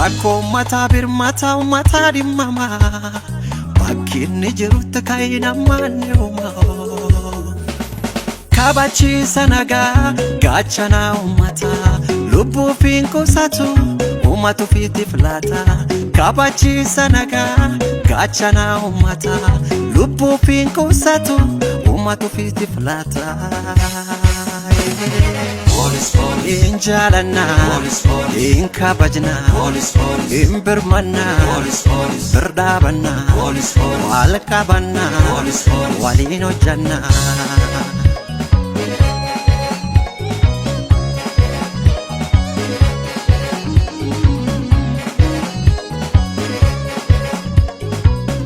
Rakko mata bir mata di mama Bakkinni jirutti kaina manne uma Kabachi sanaga gachana umata Lubu finko satu umatu fiti flata Kabachi sanaga gachana umata Lubu finko satu umatu fiti flata Injalana Inkabajna Imbirmana Birdabana Walakabana Walino Janna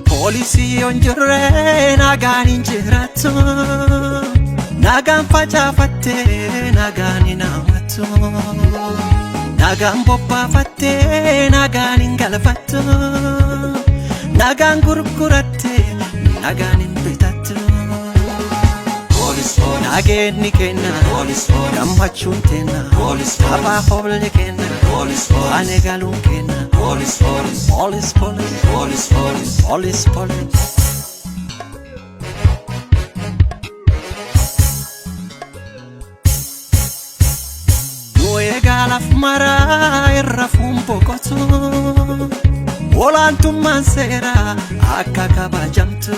Polisi onjure nagaan injiratu Nagaan facafatte nagaan inamatu Nagaan bobbafatte nagaan ingalfatu Nagaan gurguratte nagaan inbitatu Nageenni kenna gammachuun tenna Abaa hoble kenna ane galuun kenna Police Galaf mara irrafun bokotu Olantummaan seera akka kabajamtu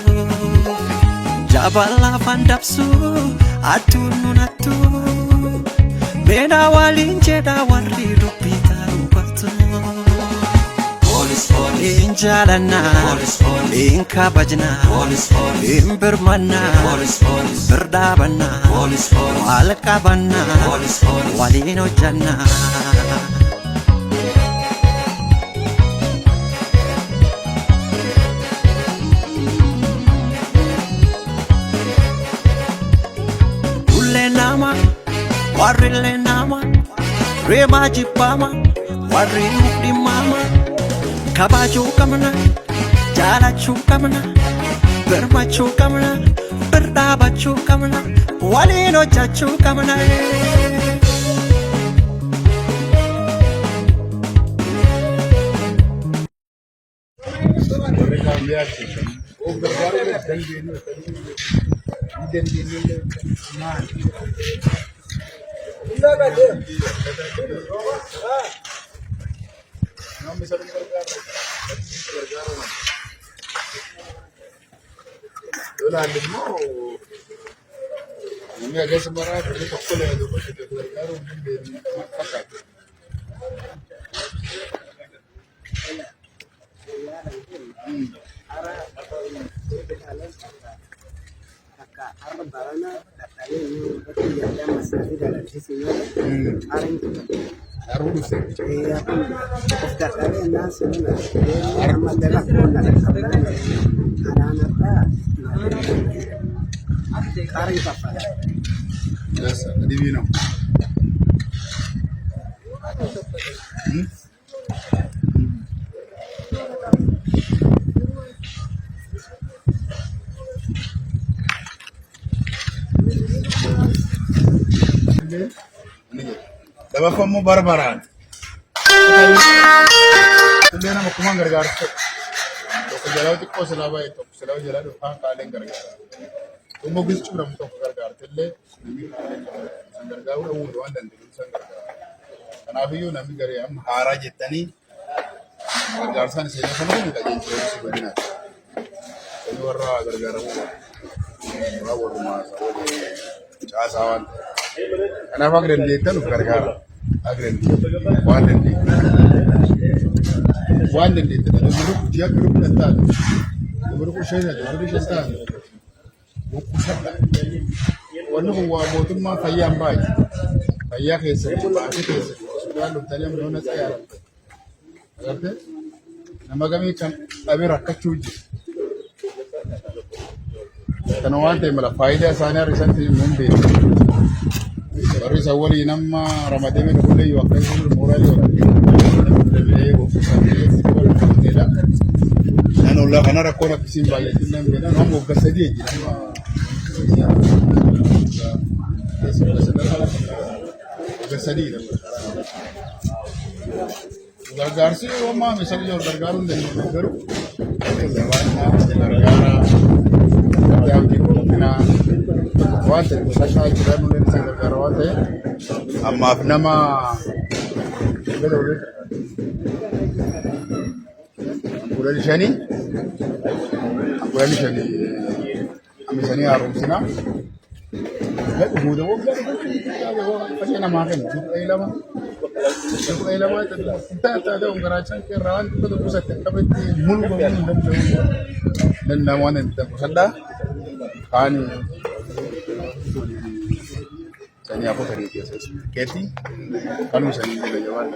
Jabala fandabsu attuun nunattu Beena waliin jedha warri dubbita hubatu Injalana Inkabajna Imbirmana Birdabana Walakabana Walino Janna Ulle nama Warrile nama Rema jibama Warri ufdi mama Kabaju kamana, jalachu kamana, bermachu kamana, berdabachu kamana, walino chachu kamana. Yes, divino. Daba kamu barbaran. Dia nama kumang gargar. Kalau jalan itu kau selalu itu, selalu jalan itu kalian gargar. Kamu bisa cuma untuk gargar. Telle, gargar udah mudah dan tidak gargar. Kenapa you nami gargar am hara jetani. Gargar sana saya sama kita jadi sebenarnya. Ini warna gargar apa? Warna rumah, casawan. Kenapa kalian lihat lu gargar? Agren, one day, dia grup natal, grup usaha, grup usaha, warna gua motor mah kaya ambai, kaya kese, pakai kese, sudah lu tanya mana saya, agaknya, nama kami kan, tapi rakyat cuci, karena wanita malah faedah sana resanti mende. Baru sawari nama Ramadan itu boleh juga kan moral juga. Boleh bukan tidak. Dan Allah karena rakor kisim bayar tidak beda. Nama bukan saja je nama. Bukan saja. gargaarsi uumamaa misal yoo gargaaruun dandeenyu garuu gargaara yaa'uutiin qulqullinaa waan ta'eef sasshaa jiran illee isa gargaara waan ta'eef ammaaf nama kudhanii shanii hambisanii haaromsinaa. Muda waggaa facee namaa kenna du'a lama ta'uu garaachaa irraa waan tokko tokkotti qabetti mul'uu hin danda'u waan hin kusadhaa kaan sanii afur sadii keessa keetti kanuma sanii jala jabaan